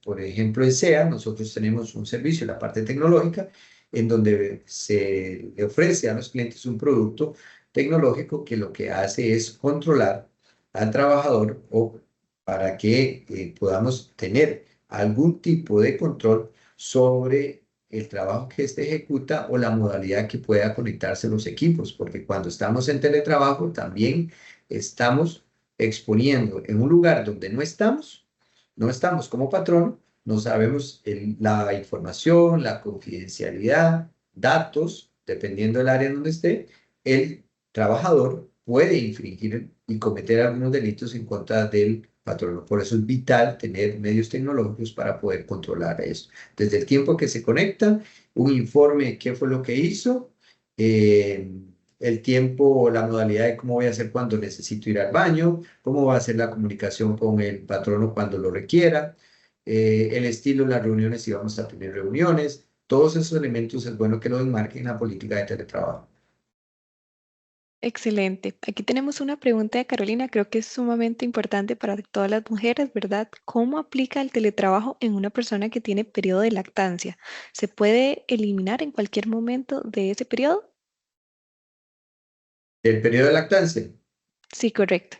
Por ejemplo, en SEA nosotros tenemos un servicio en la parte tecnológica en donde se le ofrece a los clientes un producto tecnológico que lo que hace es controlar al trabajador o para que podamos tener algún tipo de control sobre el trabajo que éste ejecuta o la modalidad que pueda conectarse los equipos, porque cuando estamos en teletrabajo también estamos exponiendo en un lugar donde no estamos como patrón, no sabemos la información, la confidencialidad, datos, dependiendo del área en donde esté, el trabajador puede infringir y cometer algunos delitos en contra del patrono. Por eso es vital tener medios tecnológicos para poder controlar eso. Desde el tiempo que se conecta, un informe de qué fue lo que hizo, el tiempo, la modalidad de cómo voy a hacer cuando necesito ir al baño, cómo va a ser la comunicación con el patrono cuando lo requiera, el estilo de las reuniones, si vamos a tener reuniones, todos esos elementos es bueno que lo enmarquen en la política de teletrabajo. Excelente. Aquí tenemos una pregunta de Carolina, creo que es sumamente importante para todas las mujeres, ¿verdad? ¿Cómo aplica el teletrabajo en una persona que tiene periodo de lactancia? ¿Se puede eliminar en cualquier momento de ese periodo? El periodo de lactancia, Sí, correcto.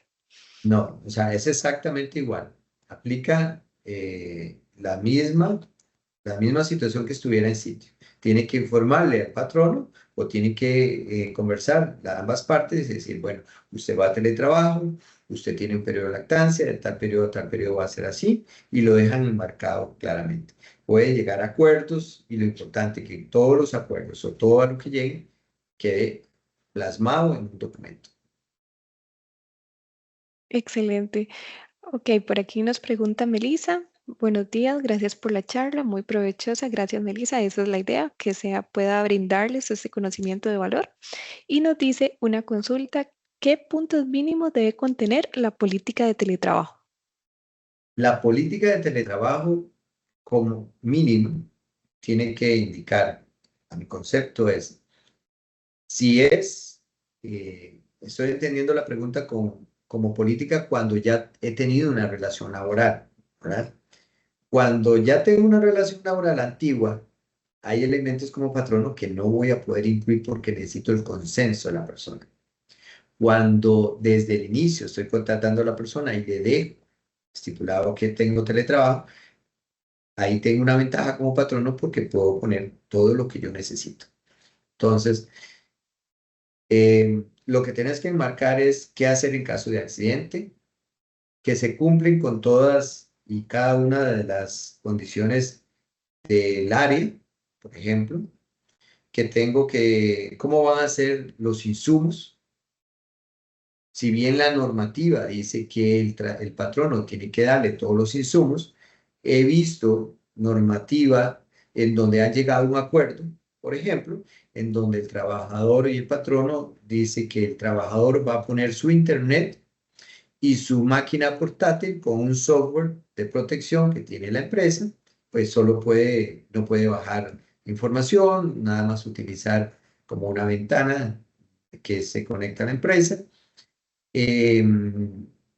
no, o sea, es exactamente igual. Aplica la misma situación que estuviera en sitio. Tiene que informarle al patrono o tiene que conversar ambas partes y decir, bueno, usted va a teletrabajo, usted tiene un periodo de lactancia, de tal periodo a tal periodo va a ser así, y lo dejan enmarcado claramente. Puede llegar a acuerdos y lo importante es que todos los acuerdos o todo lo que llegue quede plasmado en un documento. Excelente. Ok, por aquí nos pregunta Melissa. Buenos días, gracias por la charla, muy provechosa. Gracias, Melissa. Esa es la idea, que pueda brindarles ese conocimiento de valor. Y nos dice una consulta, ¿qué puntos mínimos debe contener la política de teletrabajo? La política de teletrabajo, como mínimo, tiene que indicar, a mi concepto es, si estoy entendiendo la pregunta como política cuando ya he tenido una relación laboral, ¿verdad? Cuando ya tengo una relación laboral antigua, hay elementos como patrono que no voy a poder incluir porque necesito el consenso de la persona. Cuando desde el inicio estoy contratando a la persona y le dejo estipulado que tengo teletrabajo, ahí tengo una ventaja como patrono porque puedo poner todo lo que yo necesito. Entonces, lo que tienes que enmarcar es qué hacer en caso de accidente, que se cumplen con todas y cada una de las condiciones del área, por ejemplo, cómo van a ser los insumos. Si bien la normativa dice que el patrono tiene que darle todos los insumos, he visto normativa en donde han llegado a un acuerdo, por ejemplo, en donde el trabajador y el patrono dice que el trabajador va a poner su internet y su máquina portátil con un software de protección que tiene la empresa, pues no puede bajar información, nada más utilizar como una ventana que se conecta a la empresa. Eh,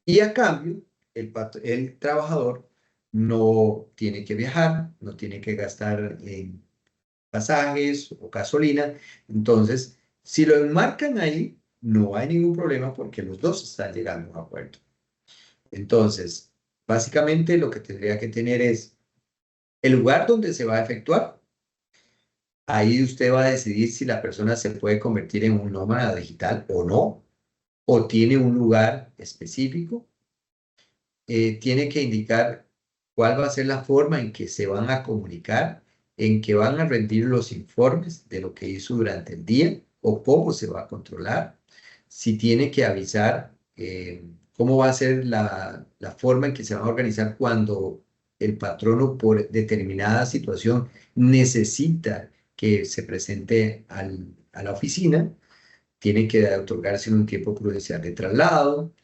y a cambio, el trabajador no tiene que viajar, no tiene que gastar en pasajes o gasolina. Entonces, si lo enmarcan ahí, no hay ningún problema porque los dos están llegando a un acuerdo. Entonces, básicamente lo que tendría que tener es el lugar donde se va a efectuar. Ahí usted va a decidir si la persona se puede convertir en un nómada digital o no, o tiene un lugar específico. Tiene que indicar cuál va a ser la forma en que se van a comunicar, en que van a rendir los informes de lo que hizo durante el día o cómo se va a controlar, si tiene que avisar cómo va a ser la forma en que se van a organizar cuando el patrono por determinada situación necesita que se presente a la oficina, tiene que otorgarse un tiempo prudencial de traslado.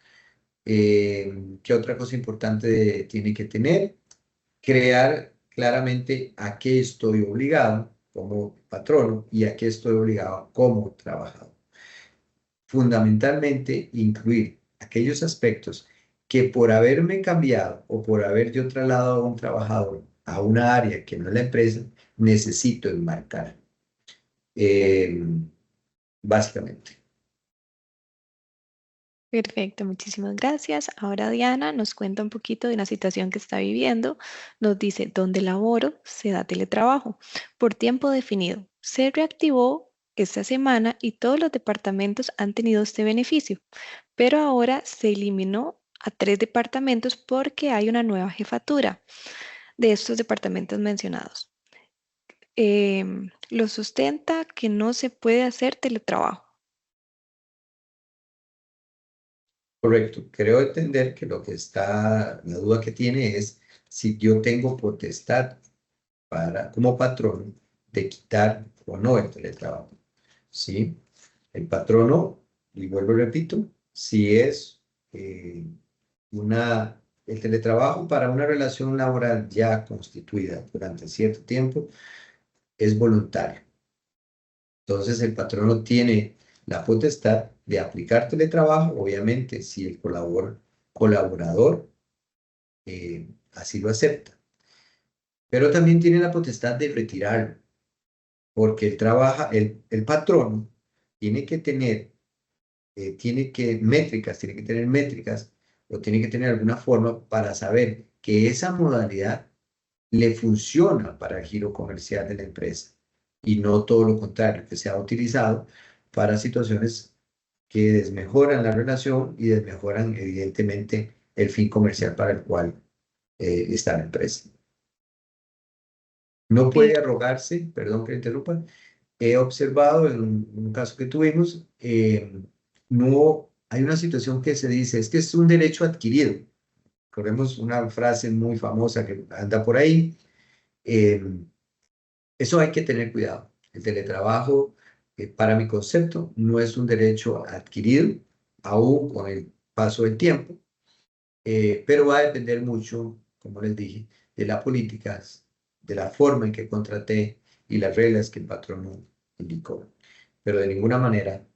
¿Qué otra cosa importante tiene que tener? Crear claramente a qué estoy obligado como patrono y a qué estoy obligado como trabajador. Fundamentalmente, incluir aquellos aspectos que por haberme cambiado o por haber yo trasladado a un trabajador a una área que no es la empresa, necesito enmarcar. Eh, Básicamente. Perfecto, muchísimas gracias. Ahora Diana nos cuenta un poquito de una situación que está viviendo. Nos dice, donde laboro se da teletrabajo por tiempo definido. Se reactivó esta semana y todos los departamentos han tenido este beneficio, pero ahora se eliminó a 3 departamentos porque hay una nueva jefatura de estos departamentos mencionados. Lo sustenta que no se puede hacer teletrabajo. Correcto. Creo entender que la duda que tiene es si yo tengo potestad como patrón de quitar o no el teletrabajo. ¿Sí? El patrono, y vuelvo y repito, si es eh, el teletrabajo para una relación laboral ya constituida durante cierto tiempo, es voluntario. Entonces el patrono tiene la potestad de aplicar teletrabajo, obviamente, si el colaborador así lo acepta. Pero también tiene la potestad de retirarlo, porque el patrono tiene que tener, tiene que tener métricas o tiene que tener alguna forma para saber que esa modalidad le funciona para el giro comercial de la empresa y no todo lo contrario, que sea utilizado para situaciones que desmejoran la relación y desmejoran evidentemente el fin comercial para el cual está la empresa. No puede arrogarse, perdón que interrumpa, he observado en un caso que tuvimos, no hay una situación que se dice, es que es un derecho adquirido. Recordemos una frase muy famosa que anda por ahí. eh, Eso hay que tener cuidado. El teletrabajo, para mi concepto, no es un derecho adquirido, aún con el paso del tiempo, pero va a depender mucho, como les dije, de las políticas, de la forma en que contraté y las reglas que el patrono indicó. Pero de ninguna manera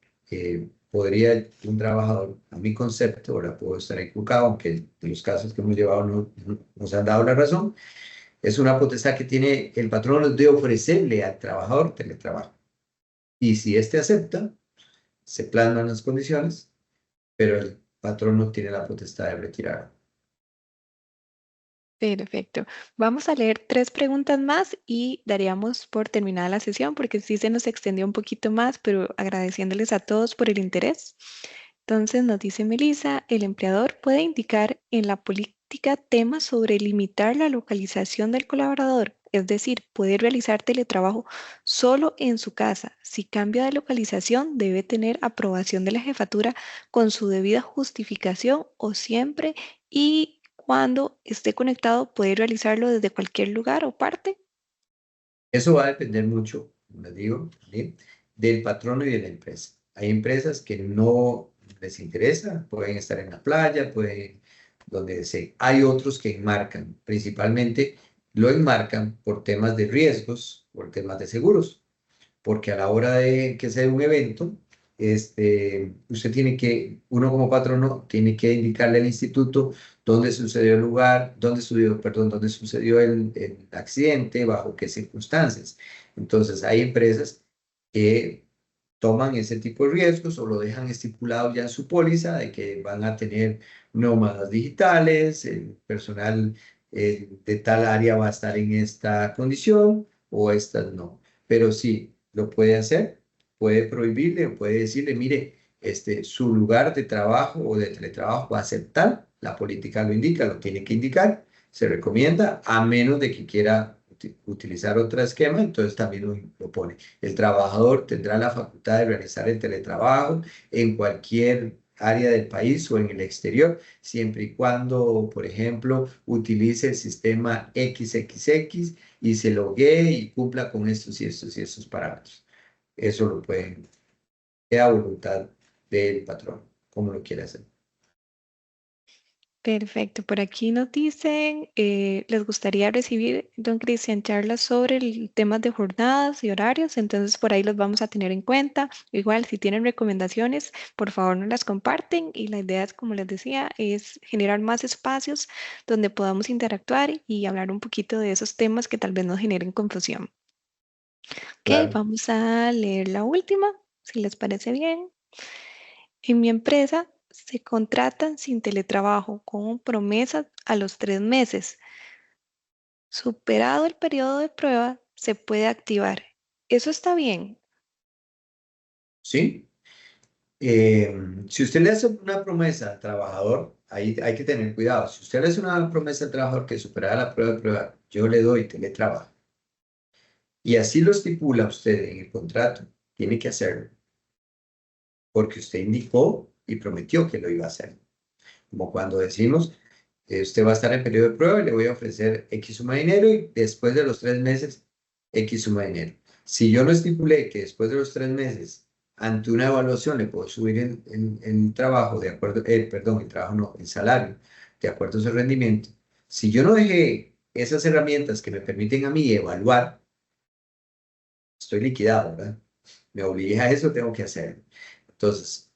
podría un trabajador, a mi concepto, ahora puedo estar equivocado, aunque en los casos que hemos llevado no nos han dado la razón, es una potestad que tiene el patrón de ofrecerle al trabajador teletrabajo. Y si éste acepta, se plasman las condiciones, pero el patrón no tiene la potestad de retirar. Perfecto. Vamos a leer 3 preguntas más y daríamos por terminada la sesión porque sí se nos extendió un poquito más, pero agradeciéndoles a todos por el interés. Entonces nos dice Melissa, el empleador puede indicar en la política temas sobre limitar la localización del colaborador, es decir, puede realizar teletrabajo solo en su casa. Si cambia de localización, debe tener aprobación de la jefatura con su debida justificación o siempre y cuando esté conectado puede realizarlo desde cualquier lugar o parte. Eso va a depender mucho, como les digo, ¿sí? Del patrono y de la empresa. Hay empresas que no les interesa, pueden estar en la playa, pueden donde deseen. Hay otros que enmarcan, principalmente lo enmarcan por temas de riesgos, por temas de seguros, porque a la hora de que sea un evento, usted tiene que, uno como patrono, tiene que indicarle al instituto dónde sucedió el lugar, dónde sucedió, perdón, dónde sucedió el accidente, bajo qué circunstancias. Entonces, hay empresas que toman ese tipo de riesgos o lo dejan estipulado ya en su póliza de que van a tener nómadas digitales, el personal de tal área va a estar en esta condición o estas no. Pero sí, lo puede hacer, puede prohibirle o puede decirle, mire, su lugar de trabajo o de teletrabajo va a ser tal, la política lo indica, lo tiene que indicar, se recomienda, a menos de que quiera utilizar otro esquema, entonces también lo pone. El trabajador tendrá la facultad de realizar el teletrabajo en cualquier área del país o en el exterior, siempre y cuando, por ejemplo, utilice el sistema XXX y se loguee y cumpla con estos y estos y estos parámetros. Eso lo pueden, queda a voluntad del patrón, como lo quiere hacer. Perfecto, por aquí nos dicen, les gustaría recibir, don Cristian, charlas sobre el tema de jornadas y horarios, entonces por ahí los vamos a tener en cuenta. Igual, si tienen recomendaciones, por favor nos las comparten y la idea es, como les decía, es generar más espacios donde podamos interactuar y hablar un poquito de esos temas que tal vez nos generen confusión. Ok, Claro. vamos a leer la última, si les parece bien. En mi empresa se contratan sin teletrabajo con promesa a los 3 meses. Superado el periodo de prueba, se puede activar. ¿Eso está bien? ¿Sí? Si usted le hace una promesa al trabajador, ahí hay que tener cuidado. Si usted le hace una promesa al trabajador que superará la prueba, yo le doy teletrabajo. Y así lo estipula usted en el contrato, tiene que hacerlo, porque usted indicó y prometió que lo iba a hacer. Como cuando decimos, usted va a estar en periodo de prueba y le voy a ofrecer X suma de dinero y después de los 3 meses, X suma de dinero. Si yo no estipulé que después de los 3 meses, ante una evaluación, le puedo subir el trabajo, de acuerdo, perdón, el trabajo no, el salario, de acuerdo a su rendimiento. Si yo no dejé esas herramientas que me permiten a mí evaluar, estoy liquidado, ¿verdad? Me obligué a eso, tengo que hacerlo. Entonces,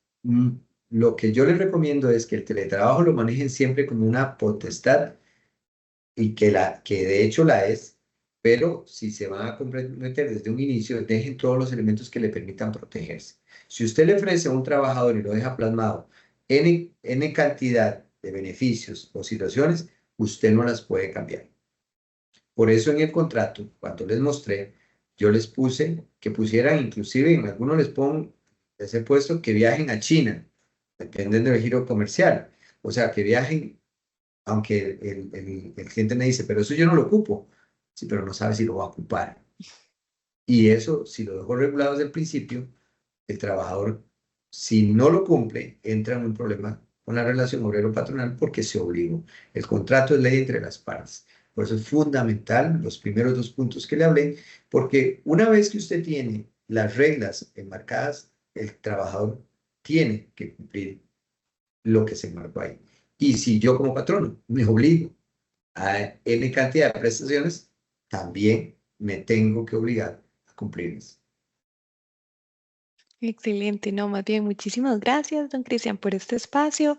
lo que yo les recomiendo es que el teletrabajo lo manejen siempre como una potestad y que de hecho la es, pero si se van a comprometer desde un inicio, dejen todos los elementos que le permitan protegerse. Si usted le ofrece a un trabajador y lo deja plasmado N cantidad de beneficios o situaciones, usted no las puede cambiar. Por eso en el contrato, cuando les mostré, yo les puse que pusieran, inclusive en algunos les he puesto que viajen a China, dependiendo del giro comercial. O sea, que viajen, aunque el cliente me dice, pero eso yo no lo ocupo. Sí, pero no sabe si lo va a ocupar. Y eso, si lo dejo regulado desde el principio, el trabajador, si no lo cumple, entra en un problema con la relación obrero-patronal porque se obligó. El contrato es ley entre las partes. Por eso es fundamental los primeros dos puntos que le hablé, porque una vez que usted tiene las reglas enmarcadas, el trabajador tiene que cumplir lo que se enmarcó ahí. Y si yo como patrono me obligo a N cantidad de prestaciones, también me tengo que obligar a cumplirlas. Excelente, no, más bien, muchísimas gracias, don Cristian, por este espacio.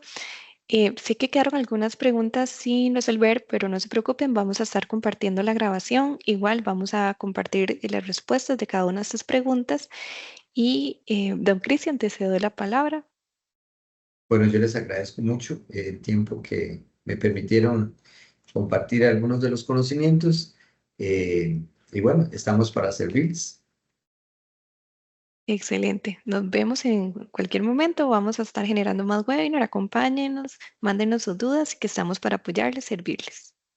Sé que quedaron algunas preguntas sin resolver, pero no se preocupen, vamos a estar compartiendo la grabación. Igual vamos a compartir las respuestas de cada una de estas preguntas. Y don Cristian, te cedo la palabra. Bueno, yo les agradezco mucho el tiempo que me permitieron compartir algunos de los conocimientos y bueno, estamos para servirles. Excelente. Nos vemos en cualquier momento. Vamos a estar generando más webinar. Acompáñenos, mándenos sus dudas y que estamos para apoyarles, servirles.